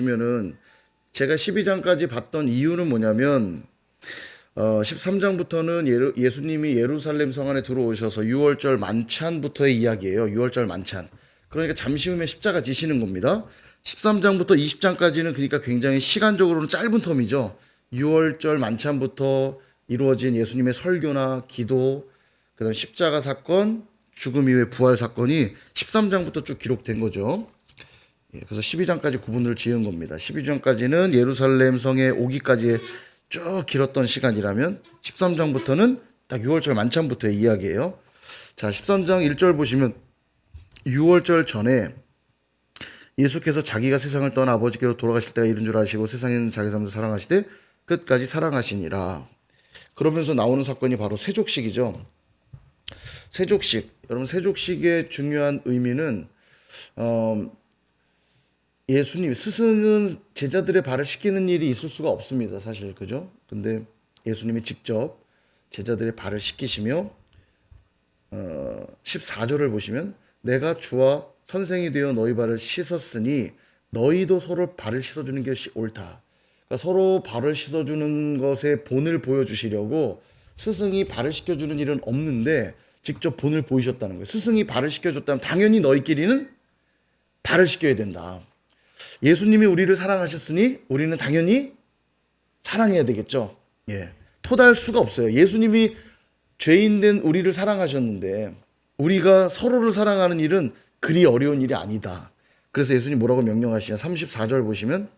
보시면은 제가 12장까지 봤던 이유는 뭐냐면 13장부터는 예수님이 예루살렘 성 안에 들어오셔서 6월절 만찬부터의 이야기예요. 6월절 만찬. 그러니까 잠시 후에 십자가 지시는 겁니다. 13장부터 20장까지는 그러니까 굉장히 시간적으로는 짧은 텀이죠. 6월절 만찬부터 이루어진 예수님의 설교나 기도, 그다음 십자가 사건, 죽음 이후의 부활 사건이 13장부터 쭉 기록된 거죠. 그래서 12장까지 구분을 지은 겁니다. 12장까지는 예루살렘 성에 오기까지 쭉 길었던 시간이라면 13장부터는 딱 6월절 만찬부터의 이야기예요. 자, 13장 1절 보시면 6월절 전에 예수께서 자기가 세상을 떠나 아버지께로 돌아가실 때가 이른 줄 아시고 세상에는 자기 사람들 사랑하시되 끝까지 사랑하시니라. 그러면서 나오는 사건이 바로 세족식이죠. 세족식. 여러분, 세족식의 중요한 의미는 예수님, 스승은 제자들의 발을 씻기는 일이 있을 수가 없습니다. 사실, 그죠? 근데 예수님이 직접 제자들의 발을 씻기시며 14절을 보시면 내가 주와 선생이 되어 너희 발을 씻었으니 너희도 서로 발을 씻어주는 것이 옳다. 그러니까 서로 발을 씻어주는 것의 본을 보여주시려고 스승이 발을 씻겨주는 일은 없는데 직접 본을 보이셨다는 거예요. 스승이 발을 씻겨줬다면 당연히 너희끼리는 발을 씻겨야 된다. 예수님이 우리를 사랑하셨으니 우리는 당연히 사랑해야 되겠죠. 예. 토다할 수가 없어요. 예수님이 죄인된 우리를 사랑하셨는데 우리가 서로를 사랑하는 일은 그리 어려운 일이 아니다. 그래서 예수님 뭐라고 명령하시냐? 34절 보시면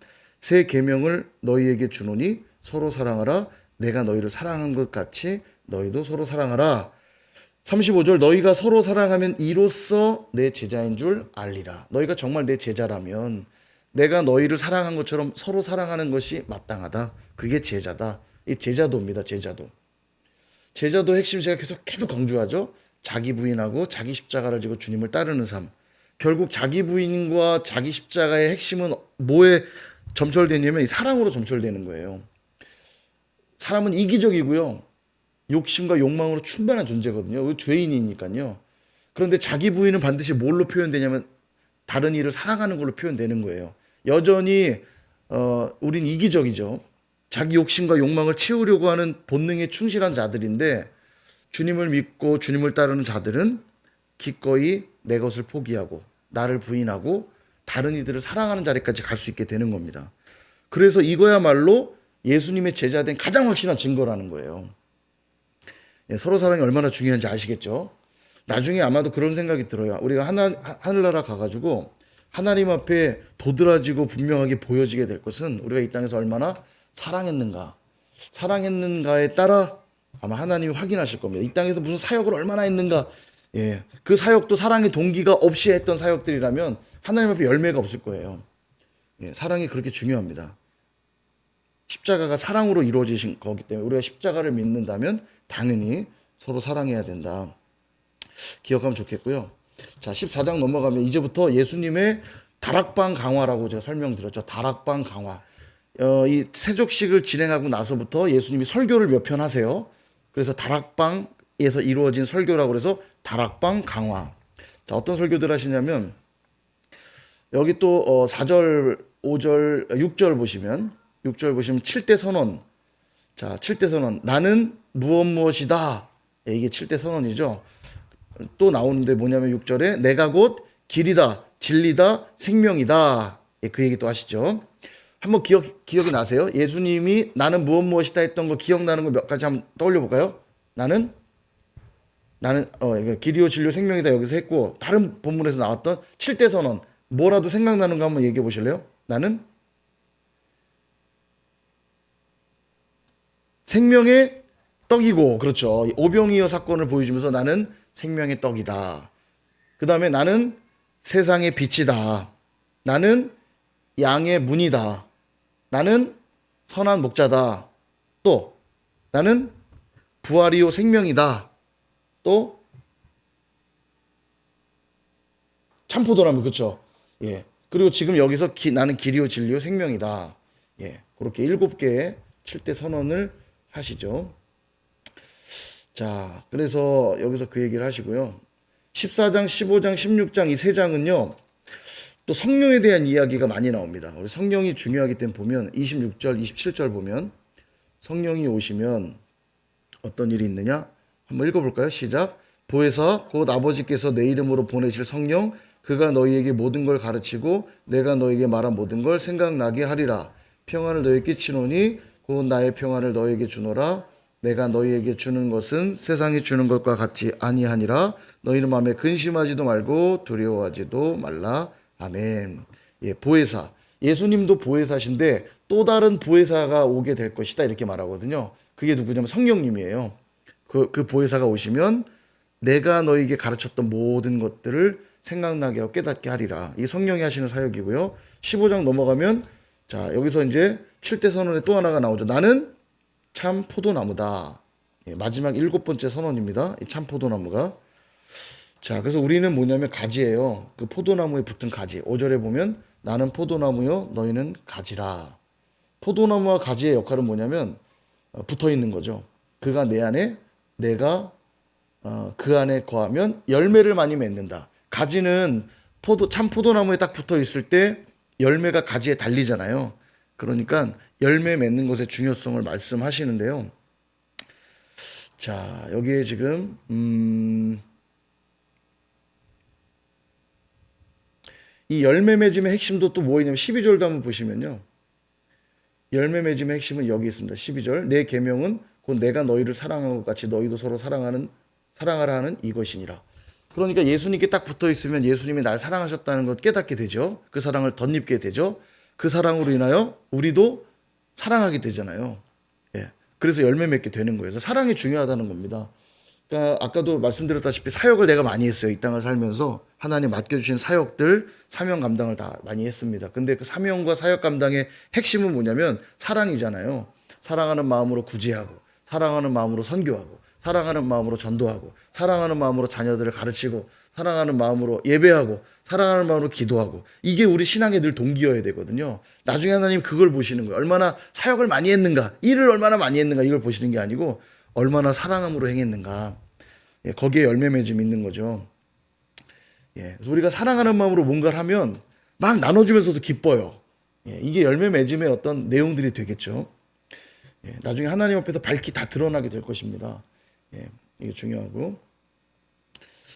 새 계명을 너희에게 주노니 서로 사랑하라. 내가 너희를 사랑한 것 같이 너희도 서로 사랑하라. 35절 너희가 서로 사랑하면 이로써 내 제자인 줄 알리라. 너희가 정말 내 제자라면 내가 너희를 사랑한 것처럼 서로 사랑하는 것이 마땅하다. 그게 제자다. 이 제자도입니다. 제자도. 제자도 핵심 제가 계속 강조하죠. 자기 부인하고 자기 십자가를 지고 주님을 따르는 삶. 결국 자기 부인과 자기 십자가의 핵심은 뭐에 점철되냐면 이 사랑으로 점철되는 거예요. 사람은 이기적이고요. 욕심과 욕망으로 충만한 존재거든요. 죄인이니까요. 그런데 자기 부인은 반드시 뭘로 표현되냐면 다른 이를 사랑하는 걸로 표현되는 거예요. 여전히 우린 이기적이죠. 자기 욕심과 욕망을 채우려고 하는 본능에 충실한 자들인데 주님을 믿고 주님을 따르는 자들은 기꺼이 내 것을 포기하고 나를 부인하고 다른 이들을 사랑하는 자리까지 갈 수 있게 되는 겁니다. 그래서 이거야말로 예수님의 제자된 가장 확실한 증거라는 거예요. 서로 사랑이 얼마나 중요한지 아시겠죠? 나중에 아마도 그런 생각이 들어요. 우리가 하늘나라 가가지고 하나님 앞에 도드라지고 분명하게 보여지게 될 것은 우리가 이 땅에서 얼마나 사랑했는가에 따라 아마 하나님이 확인하실 겁니다. 이 땅에서 무슨 사역을 얼마나 했는가. 예, 그 사역도 사랑의 동기가 없이 했던 사역들이라면 하나님 앞에 열매가 없을 거예요. 예, 사랑이 그렇게 중요합니다. 십자가가 사랑으로 이루어지신 거기 때문에 우리가 십자가를 믿는다면 당연히 서로 사랑해야 된다. 기억하면 좋겠고요. 자, 14장 넘어가면 이제부터 예수님의 다락방 강화라고 제가 설명드렸죠. 다락방 강화. 이 세족식을 진행하고 나서부터 예수님이 설교를 몇 편 하세요. 그래서 다락방에서 이루어진 설교라고 그래서 다락방 강화. 자, 어떤 설교들 하시냐면 여기 또 4절, 5절, 6절 보시면 7대 선언. 자, 7대 선언. 나는 무엇이다. 이게 7대 선언이죠. 또 나오는데 뭐냐면 6절에 내가 곧 길이다, 진리다, 생명이다. 그 얘기 또 하시죠. 한번 기억이 나세요? 예수님이 나는 무엇이다 했던 거 기억나는 거 몇 가지 한번 떠올려 볼까요? 나는 길이요 진리요 생명이다 여기서 했고 다른 본문에서 나왔던 7대 선언 뭐라도 생각나는 거 한번 얘기해 보실래요? 나는 생명의 떡이고, 그렇죠. 오병이어 사건을 보여주면서 나는 생명의 떡이다. 그 다음에 나는 세상의 빛이다. 나는 양의 문이다. 나는 선한 목자다. 또 나는 부활이요 생명이다. 또 참포도나무, 그렇죠. 예. 그리고 지금 여기서 나는 길이요 진리요 생명이다. 예. 그렇게 7개의 7대 선언을 하시죠. 자, 그래서 여기서 그 얘기를 하시고요. 14장, 15장, 16장 이 세 장은요. 또 성령에 대한 이야기가 많이 나옵니다. 우리 성령이 중요하기 때문에 보면 26절, 27절 보면 성령이 오시면 어떤 일이 있느냐? 한번 읽어볼까요? 시작. 보혜사 곧 아버지께서 내 이름으로 보내실 성령 그가 너희에게 모든 걸 가르치고 내가 너희에게 말한 모든 걸 생각나게 하리라. 평안을 너희에게 끼치노니 곧 나의 평안을 너희에게 주노라. 내가 너희에게 주는 것은 세상이 주는 것과 같지 아니하니라. 너희는 마음에 근심하지도 말고 두려워하지도 말라. 아멘. 예, 보혜사. 예수님도 보혜사신데 또 다른 보혜사가 오게 될 것이다 이렇게 말하거든요. 그게 누구냐면 성령님이에요. 그 보혜사가 오시면 내가 너에게 가르쳤던 모든 것들을 생각나게 하고 깨닫게 하리라. 이게 성령이 하시는 사역이고요. 15장 넘어가면 자 여기서 이제 7대 선언에 또 하나가 나오죠. 나는 참 포도나무다. 예, 마지막 7번째 선언입니다. 이 참 포도나무가. 자 그래서 우리는 뭐냐면 가지예요. 그 포도나무에 붙은 가지. 5절에 보면 나는 포도나무요 너희는 가지라. 포도나무와 가지의 역할은 뭐냐면 붙어 있는 거죠. 그가 내 안에 내가 그 안에 거하면 열매를 많이 맺는다. 가지는 참 포도나무에 딱 붙어 있을 때 열매가 가지에 달리잖아요. 그러니까 열매 맺는 것의 중요성을 말씀하시는데요. 자 여기에 지금 이 열매 맺음의 핵심도 또 뭐냐면 12절도 한번 보시면요. 열매 맺음의 핵심은 여기 있습니다. 12절 내 계명은 곧 내가 너희를 사랑한 것 같이 너희도 서로 사랑하라 하는 이것이니라. 그러니까 예수님께 딱 붙어 있으면 예수님이 날 사랑하셨다는 것 깨닫게 되죠. 그 사랑을 덧입게 되죠. 그 사랑으로 인하여 우리도 사랑하게 되잖아요. 예. 그래서 열매 맺게 되는 거예요. 그래서 사랑이 중요하다는 겁니다. 그러니까 아까도 말씀드렸다시피 사역을 내가 많이 했어요. 이 땅을 살면서 하나님 맡겨주신 사역들 사명 감당을 다 많이 했습니다. 근데 그 사명과 사역 감당의 핵심은 뭐냐면 사랑이잖아요. 사랑하는 마음으로 구제하고 사랑하는 마음으로 선교하고 사랑하는 마음으로 전도하고 사랑하는 마음으로 자녀들을 가르치고 사랑하는 마음으로 예배하고 사랑하는 마음으로 기도하고 이게 우리 신앙의 늘 동기여야 되거든요. 나중에 하나님 그걸 보시는 거예요. 얼마나 사역을 많이 했는가, 일을 얼마나 많이 했는가 이걸 보시는 게 아니고 얼마나 사랑함으로 행했는가. 예, 거기에 열매 맺음이 있는 거죠. 예, 그래서 우리가 사랑하는 마음으로 뭔가를 하면 막 나눠주면서도 기뻐요. 예, 이게 열매 맺음의 어떤 내용들이 되겠죠. 예, 나중에 하나님 앞에서 밝히 다 드러나게 될 것입니다. 예, 이게 중요하고.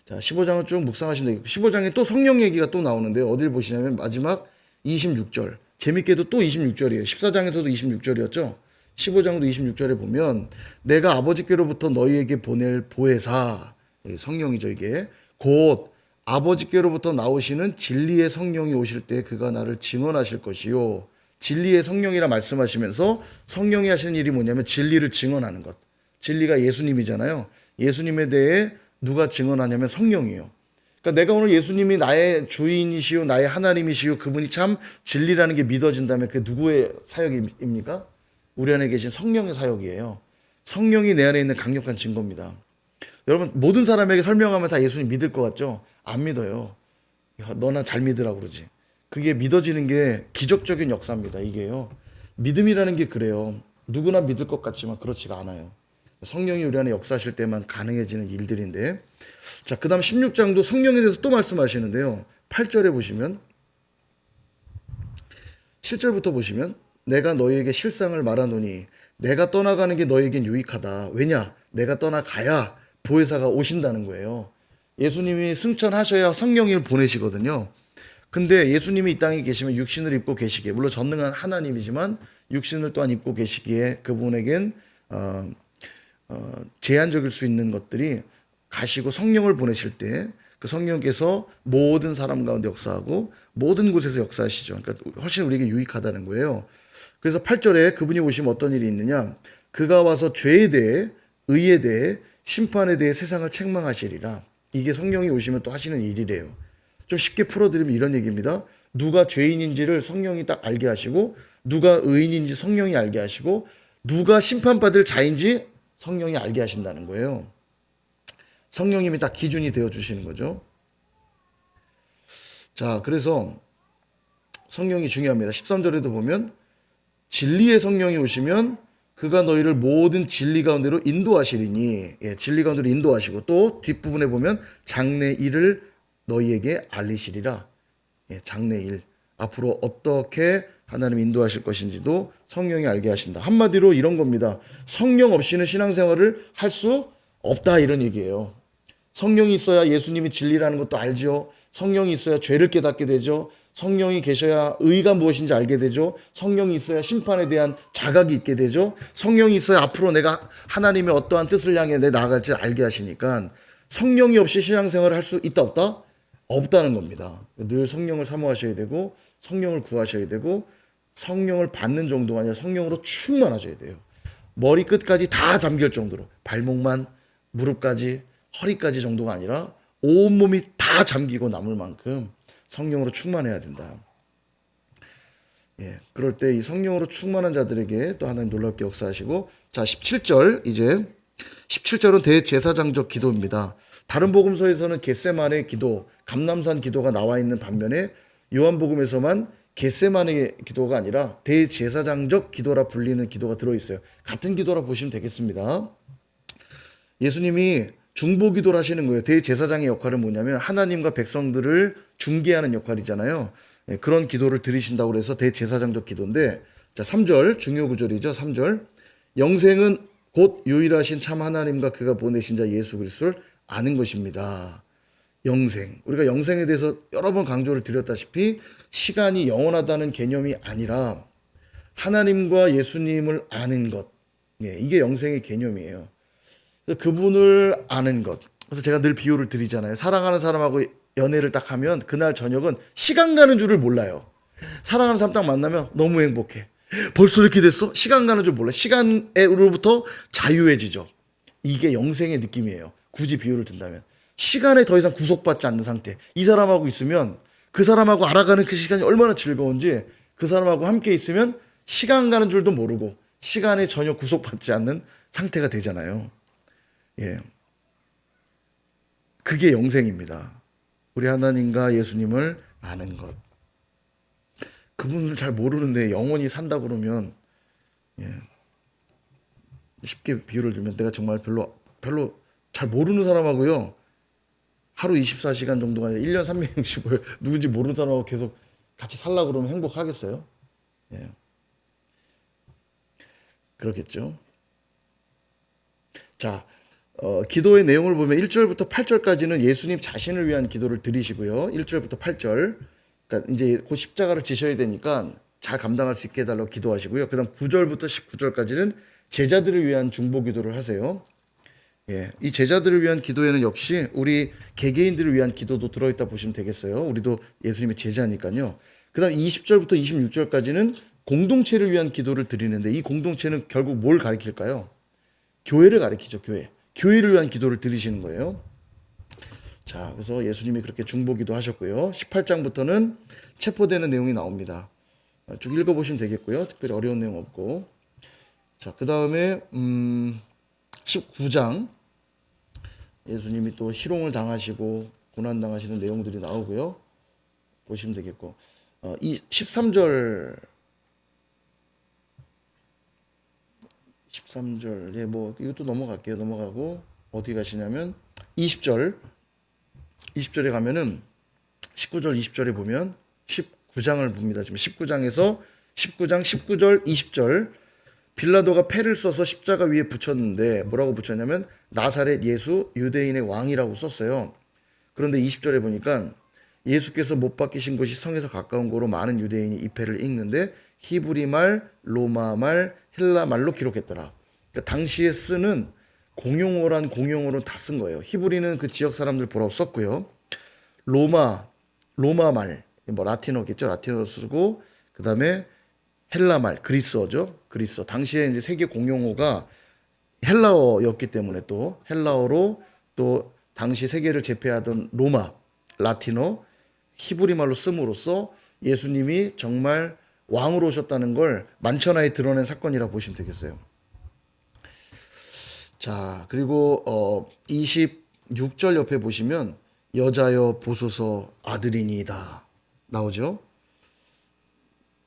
자, 15장을 쭉 묵상하시면 되겠고, 15장에 또 성령 얘기가 또 나오는데요. 어딜 보시냐면 마지막 26절. 재밌게도 또 26절이에요. 14장에서도 26절이었죠. 15장도 26절에 보면 내가 아버지께로부터 너희에게 보낼 보혜사, 성령이죠 이게. 곧 아버지께로부터 나오시는 진리의 성령이 오실 때 그가 나를 증언하실 것이요. 진리의 성령이라 말씀하시면서 성령이 하시는 일이 뭐냐면 진리를 증언하는 것. 진리가 예수님이잖아요. 예수님에 대해 누가 증언하냐면 성령이에요. 그러니까 내가 오늘 예수님이 나의 주인이시요 나의 하나님이시요 그분이 참 진리라는 게 믿어진다면 그게 누구의 사역입니까? 우리 안에 계신 성령의 사역이에요. 성령이 내 안에 있는 강력한 증거입니다. 여러분 모든 사람에게 설명하면 다 예수님 믿을 것 같죠? 안 믿어요. 너나 잘 믿으라고 그러지. 그게 믿어지는 게 기적적인 역사입니다. 이게요. 믿음이라는 게 그래요. 누구나 믿을 것 같지만 그렇지가 않아요. 성령이 우리 안에 역사하실 때만 가능해지는 일들인데, 자, 그 다음 16장도 성령에 대해서 또 말씀하시는데요. 8절에 보시면 7절부터 보시면 내가 너희에게 실상을 말하노니 내가 떠나가는 게 너희에겐 유익하다. 왜냐? 내가 떠나가야 보혜사가 오신다는 거예요. 예수님이 승천하셔야 성령을 보내시거든요. 근데 예수님이 이 땅에 계시면 육신을 입고 계시기에, 물론 전능한 하나님이지만 육신을 또한 입고 계시기에 그분에겐 제한적일 수 있는 것들이 가시고 성령을 보내실 때 그 성령께서 모든 사람 가운데 역사하고 모든 곳에서 역사하시죠. 그러니까 훨씬 우리에게 유익하다는 거예요. 그래서 8절에 그분이 오시면 어떤 일이 있느냐? 그가 와서 죄에 대해, 의에 대해, 심판에 대해 세상을 책망하시리라. 이게 성령이 오시면 또 하시는 일이래요. 좀 쉽게 풀어드리면 이런 얘기입니다. 누가 죄인인지를 성령이 딱 알게 하시고, 누가 의인인지 성령이 알게 하시고, 누가 심판받을 자인지 성령이 알게 하신다는 거예요. 성령님이 딱 기준이 되어 주시는 거죠. 자, 그래서 성령이 중요합니다. 13절에도 보면 진리의 성령이 오시면 그가 너희를 모든 진리 가운데로 인도하시리니, 예, 진리 가운데로 인도하시고, 또 뒷부분에 보면 장래 일을 너희에게 알리시리라. 장래일, 앞으로 어떻게 하나님 인도하실 것인지도 성령이 알게 하신다. 한마디로 이런 겁니다. 성령 없이는 신앙생활을 할 수 없다, 이런 얘기예요. 성령이 있어야 예수님이 진리라는 것도 알죠. 성령이 있어야 죄를 깨닫게 되죠. 성령이 계셔야 의가 무엇인지 알게 되죠. 성령이 있어야 심판에 대한 자각이 있게 되죠. 성령이 있어야 앞으로 내가 하나님의 어떠한 뜻을 향해 내 나아갈지 알게 하시니까 성령이 없이 신앙생활을 할 수 있다 없다? 없다는 겁니다. 늘 성령을 사모하셔야 되고 성령을 구하셔야 되고 성령을 받는 정도가 아니라 성령으로 충만하셔야 돼요. 머리 끝까지 다 잠길 정도로, 발목만, 무릎까지, 허리까지 정도가 아니라 온몸이 다 잠기고 남을 만큼 성령으로 충만해야 된다. 그럴 때 이 성령으로 충만한 자들에게 또 하나님 놀랍게 역사하시고, 자, 17절, 이제 17절은 대제사장적 기도입니다. 다른 복음서에서는 겟세마네 기도, 감람산 기도가 나와 있는 반면에 요한복음에서만 겟세마네 기도가 아니라 대제사장적 기도라 불리는 기도가 들어있어요. 같은 기도라 보시면 되겠습니다. 예수님이 중보기도를 하시는 거예요. 대제사장의 역할은 뭐냐면 하나님과 백성들을 중개하는 역할이잖아요. 그런 기도를 드리신다고 그래서 대제사장적 기도인데, 자, 3절 중요 구절이죠. 3절. 영생은 곧 유일하신 참 하나님과 그가 보내신 자 예수 그리스도를 아는 것입니다. 영생. 우리가 영생에 대해서 여러 번 강조를 드렸다시피 시간이 영원하다는 개념이 아니라 하나님과 예수님을 아는 것. 이게 영생의 개념이에요. 그분을 아는 것. 그래서 제가 늘 비유를 드리잖아요. 사랑하는 사람하고 연애를 딱 하면 그날 저녁은 시간 가는 줄을 몰라요. 사랑하는 사람 딱 만나면 너무 행복해. 벌써 이렇게 됐어? 시간 가는 줄 몰라. 시간으로부터 자유해지죠. 이게 영생의 느낌이에요. 굳이 비유를 든다면. 시간에 더 이상 구속받지 않는 상태. 이 사람하고 있으면 그 사람하고 알아가는 그 시간이 얼마나 즐거운지, 그 사람하고 함께 있으면 시간 가는 줄도 모르고 시간에 전혀 구속받지 않는 상태가 되잖아요. 그게 영생입니다. 우리 하나님과 예수님을 아는 것. 그분을 잘 모르는데 영원히 산다 그러면, 쉽게 비유를 들면 내가 정말 별로 잘 모르는 사람하고요, 하루 24시간 정도가 아니라 1년 365일 누군지 모르는 사람하고 계속 같이 살라 그러면 행복하겠어요? 그렇겠죠. 자, 기도의 내용을 보면 1절부터 8절까지는 예수님 자신을 위한 기도를 드리시고요. 1절부터 8절. 그러니까 이제 곧 십자가를 지셔야 되니까 잘 감당할 수 있게 해달라고 기도하시고요. 그다음 9절부터 19절까지는 제자들을 위한 중보 기도를 하세요. 이 제자들을 위한 기도에는 역시 우리 개개인들을 위한 기도도 들어있다 보시면 되겠어요. 우리도 예수님의 제자니까요. 그다음 20절부터 26절까지는 공동체를 위한 기도를 드리는데, 이 공동체는 결국 뭘 가리킬까요? 교회를 가리키죠. 교회를 위한 기도를 드리시는 거예요. 자, 그래서 예수님이 그렇게 중보기도 하셨고요. 18장부터는 체포되는 내용이 나옵니다. 쭉 읽어보시면 되겠고요. 특별히 어려운 내용 없고. 자, 그 다음에 19장 예수님이 또 희롱을 당하시고 고난 당하시는 내용들이 나오고요. 보시면 되겠고, 이 13절 뭐 이것도 넘어갈게요. 넘어가고 어디 가시냐면 20절에 가면은 19절 20절에 보면 19장을 봅니다. 지금 19장 19절 20절, 빌라도가 패를 써서 십자가 위에 붙였는데 뭐라고 붙였냐면 나사렛 예수 유대인의 왕이라고 썼어요. 그런데 20절에 보니까 예수께서 못 박히신 곳이 성에서 가까운 곳으로 많은 유대인이 이 패를 읽는데 히브리 말, 로마 말, 헬라 말로 기록했더라. 그러니까 당시에 쓰는 공용어란 공용어로 다 쓴 거예요. 히브리는 그 지역 사람들 보라고 썼고요. 로마 말, 뭐 라틴어겠죠. 라틴어 쓰고, 그 다음에 헬라 말, 그리스어죠. 그리스어. 당시에 이제 세계 공용어가 헬라어였기 때문에 또 헬라어로, 또 당시 세계를 제패하던 로마, 라틴어, 히브리 말로 씀으로써 예수님이 정말 왕으로 오셨다는 걸 만천하에 드러낸 사건이라 보시면 되겠어요. 자, 그리고 26절 옆에 보시면 여자여 보소서 아들이니이다 나오죠.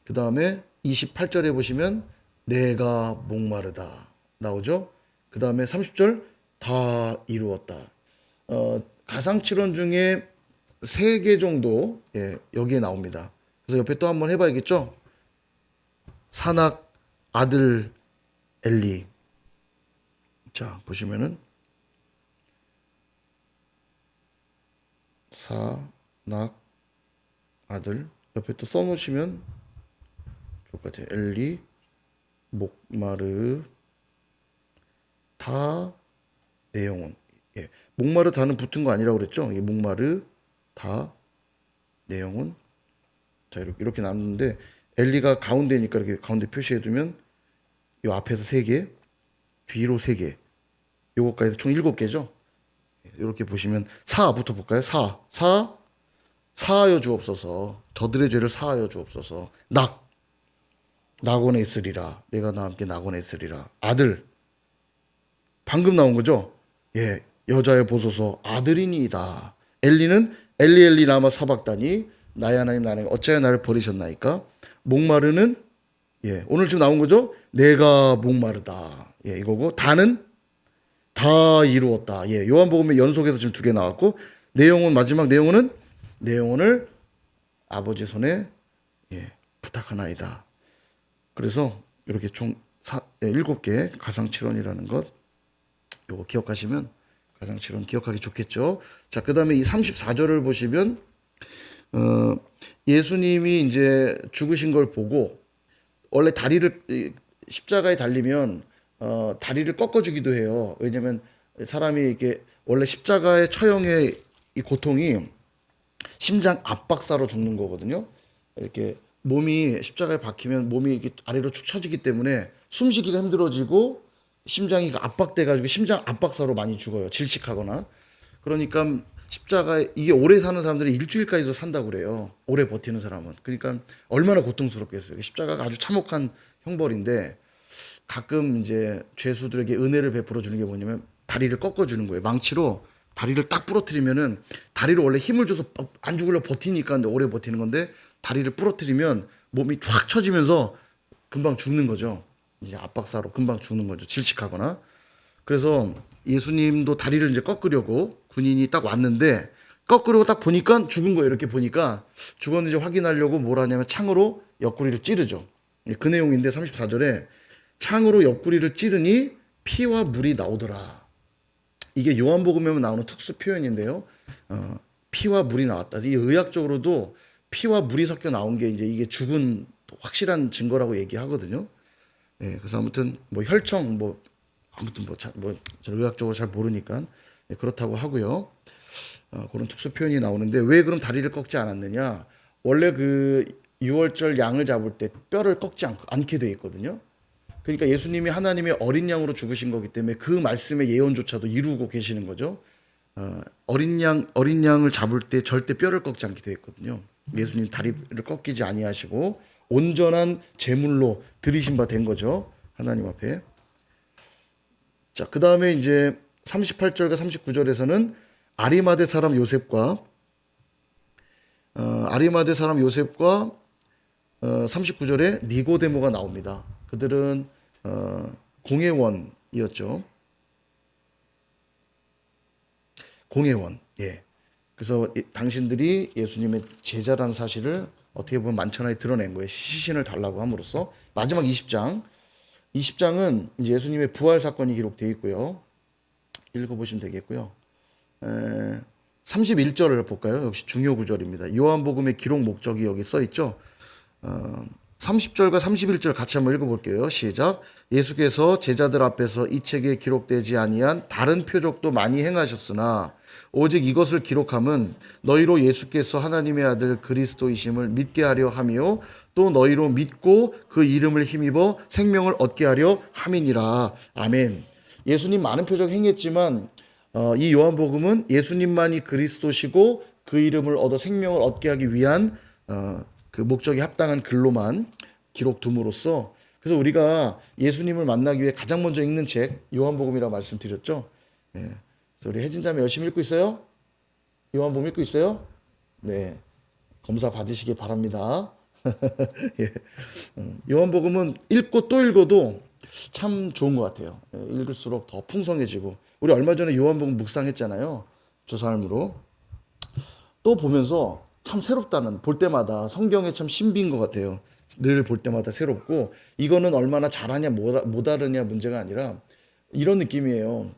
그 다음에 28절에 보시면 내가 목마르다 나오죠. 그 다음에 30절 다 이루었다. 가상칠언 중에 세 개 정도 여기에 나옵니다. 그래서 옆에 또 한번 해봐야겠죠? 산악 아들 엘리. 자, 보시면은 산악 아들 옆에 또 써놓으시면 좋을 것 같아요. 엘리 목마르 다 내용은 목마르 다는 붙은 거 아니라고 그랬죠? 목마르 다 내용은 자 이렇게 나누는데 엘리가 가운데니까 이렇게 가운데 표시해두면 요 앞에서 3개 뒤로 3개 요거까지 총 7개죠. 이렇게 보시면 사부터 볼까요? 사하여 주옵소서. 저들의 죄를 사하여 주옵소서. 낙원에 있으리라. 내가 나와 함께 낙원에 있으리라. 아들 방금 나온 거죠? 여자의 보소서 아들이니이다. 엘리는 엘리 라마 사박다니 나의 하나님 나의 하나님 어찌하여 나를 버리셨나이까? 목마르는 오늘 지금 나온 거죠? 내가 목마르다. 이거고 다는 다 이루었다. 요한복음의 연속에서 지금 2개 나왔고 마지막 내용을 아버지 손에 부탁하나이다. 그래서 이렇게 총 7개 가상칠언이라는 것 요거 기억하시면 가상칠언 기억하기 좋겠죠. 자, 그다음에 이 34절을 보시면 예수님이 이제 죽으신 걸 보고 원래 십자가에 달리면 다리를 꺾어주기도 해요. 왜냐면 사람이 이렇게 원래 십자가의 처형의 이 고통이 심장 압박사로 죽는 거거든요. 이렇게 몸이 십자가에 박히면 몸이 이렇게 아래로 축 처지기 때문에 숨쉬기가 힘들어지고 심장이 압박돼가지고 심장 압박사로 많이 죽어요. 질식하거나. 그러니까 십자가에 이게 오래 사는 사람들이 일주일까지도 산다고 그래요. 오래 버티는 사람은. 그러니까 얼마나 고통스럽겠어요. 십자가가 아주 참혹한 형벌인데 가끔 이제 죄수들에게 은혜를 베풀어 주는 게 뭐냐면 다리를 꺾어 주는 거예요. 망치로 다리를 딱 부러뜨리면은 다리를 원래 힘을 줘서 안 죽으려 버티니까 오래 버티는 건데 다리를 부러뜨리면 몸이 쫙 처지면서 금방 죽는 거죠. 이제 압박사로 금방 죽는 거죠. 질식하거나. 그래서 예수님도 다리를 이제 꺾으려고 군인이 딱 왔는데 꺾으려고 딱 보니까 죽은 거예요. 이렇게 보니까 죽었는지 확인하려고 뭘 하냐면 창으로 옆구리를 찌르죠. 그 내용인데 34절에 창으로 옆구리를 찌르니 피와 물이 나오더라. 이게 요한복음에 나오는 특수 표현인데요. 피와 물이 나왔다. 이게 의학적으로도 피와 물이 섞여 나온 게 이제 이게 죽은 확실한 증거라고 얘기하거든요. 그래서 아무튼 뭐 혈청 아무튼 의학적으로 잘 모르니까 그렇다고 하고요. 그런 특수 표현이 나오는데 왜 그럼 다리를 꺾지 않았느냐? 원래 그 6월절 양을 잡을 때 뼈를 꺾지 않게 돼 있거든요. 그러니까 예수님이 하나님의 어린 양으로 죽으신 거기 때문에 그 말씀의 예언조차도 이루고 계시는 거죠. 어린 양을 잡을 때 절대 뼈를 꺾지 않게 돼 있거든요. 예수님 다리를 꺾이지 아니하시고 온전한 제물로 드리신 바 된 거죠. 하나님 앞에. 자, 그 다음에 이제 38절과 39절에서는 아리마대 사람 요셉과 39절에 니고데모가 나옵니다. 그들은 공회원이었죠. 공회원. 그래서 당신들이 예수님의 제자라는 사실을 어떻게 보면 만천하에 드러낸 거예요. 시신을 달라고 함으로써. 마지막 20장은 이제 예수님의 부활 사건이 기록되어 있고요. 읽어보시면 되겠고요. 31절을 볼까요? 역시 중요 구절입니다. 요한복음의 기록 목적이 여기 써 있죠. 30절과 31절 같이 한번 읽어볼게요. 시작. 예수께서 제자들 앞에서 이 책에 기록되지 아니한 다른 표적도 많이 행하셨으나 오직 이것을 기록함은 너희로 예수께서 하나님의 아들 그리스도이심을 믿게 하려 함이요 또 너희로 믿고 그 이름을 힘입어 생명을 얻게 하려 함이니라. 아멘. 예수님 많은 표적 행했지만 이 요한복음은 예수님만이 그리스도시고 그 이름을 얻어 생명을 얻게 하기 위한 그 목적에 합당한 글로만 기록됨으로써 그래서 우리가 예수님을 만나기 위해 가장 먼저 읽는 책 요한복음이라고 말씀드렸죠. 그래서 우리 혜진자매 열심히 읽고 있어요? 요한복음 읽고 있어요? 네, 검사 받으시기 바랍니다. 요한복음은 읽고 또 읽어도 참 좋은 것 같아요. 읽을수록 더 풍성해지고 우리 얼마 전에 요한복음 묵상했잖아요. 주사함으로. 또 보면서 참 새롭다는, 볼 때마다 성경에 참 신비인 것 같아요. 늘 볼 때마다 새롭고, 이거는 얼마나 잘하냐 못 알느냐 문제가 아니라 이런 느낌이에요.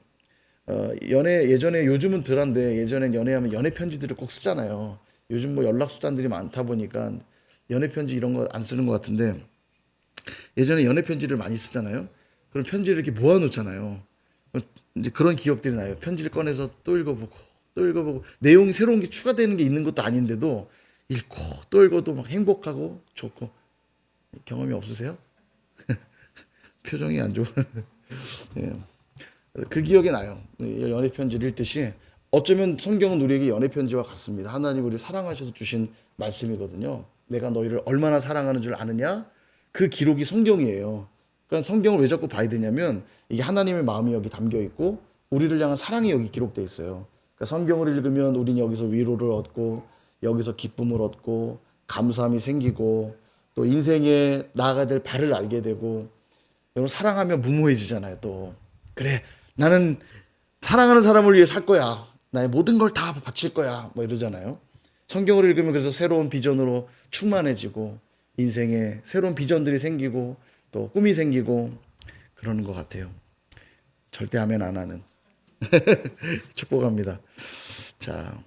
예전에, 요즘은 덜한데 예전엔 연애하면 연애 편지들을 꼭 쓰잖아요. 요즘 뭐 연락 수단들이 많다 보니까 연애 편지 이런 거 안 쓰는 것 같은데, 예전에 연애 편지를 많이 쓰잖아요. 그럼 편지를 이렇게 모아놓잖아요. 이제 그런 기억들이 나요. 편지를 꺼내서 또 읽어보고 또 읽어보고, 내용이 새로운 게 추가되는 게 있는 것도 아닌데도 읽고 또 읽어도 막 행복하고 좋고. 경험이 없으세요? 표정이 안 좋은. 예. 그 기억이 나요. 연애 편지를 읽듯이 어쩌면 성경은 우리에게 연애 편지와 같습니다. 하나님 우리 사랑하셔서 주신 말씀이거든요. 내가 너희를 얼마나 사랑하는 줄 아느냐? 그 기록이 성경이에요. 그러니까 성경을 왜 자꾸 봐야 되냐면 이게 하나님의 마음이 여기 담겨 있고 우리를 향한 사랑이 여기 기록돼 있어요. 그러니까 성경을 읽으면 우리는 여기서 위로를 얻고 여기서 기쁨을 얻고 감사함이 생기고 또 인생에 나아가야 될 발을 알게 되고, 여러분 사랑하면 무모해지잖아요. 또 그래, 나는 사랑하는 사람을 위해 살 거야, 나의 모든 걸 다 바칠 거야, 뭐 이러잖아요. 성경을 읽으면 그래서 새로운 비전으로 충만해지고 인생에 새로운 비전들이 생기고 또 꿈이 생기고 그러는 것 같아요. 절대 아멘 안 하는 축복합니다. 자,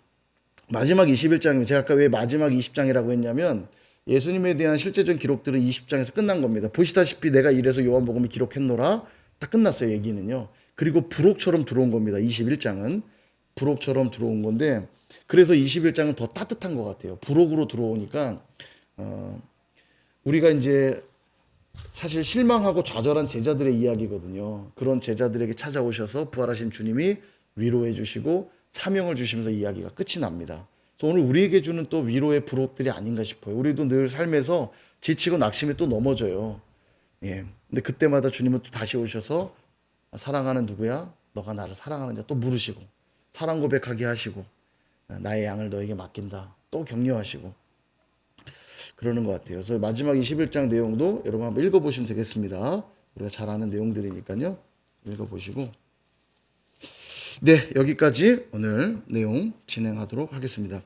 마지막 21장이면, 제가 아까 왜 마지막 20장이라고 했냐면 예수님에 대한 실제적인 기록들은 20장에서 끝난 겁니다. 보시다시피 내가 이래서 요한복음을 기록했노라, 딱 끝났어요, 얘기는요. 그리고 부록처럼 들어온 겁니다. 21장은 부록처럼 들어온 건데, 그래서 21장은 더 따뜻한 것 같아요. 부록으로 들어오니까 우리가 이제 사실 실망하고 좌절한 제자들의 이야기거든요. 그런 제자들에게 찾아오셔서 부활하신 주님이 위로해 주시고 사명을 주시면서 이야기가 끝이 납니다. 그래서 오늘 우리에게 주는 또 위로의 부록들이 아닌가 싶어요. 우리도 늘 삶에서 지치고 낙심에 또 넘어져요. 예. 근데 그때마다 주님은 또 다시 오셔서 사랑하는 누구야? 너가 나를 사랑하느냐? 또 물으시고 사랑 고백하게 하시고 나의 양을 너에게 맡긴다. 또 격려하시고 그러는 것 같아요. 그래서 마지막 21장 내용도 여러분 한번 읽어보시면 되겠습니다. 우리가 잘 아는 내용들이니까요. 읽어보시고. 네, 여기까지 오늘 내용 진행하도록 하겠습니다.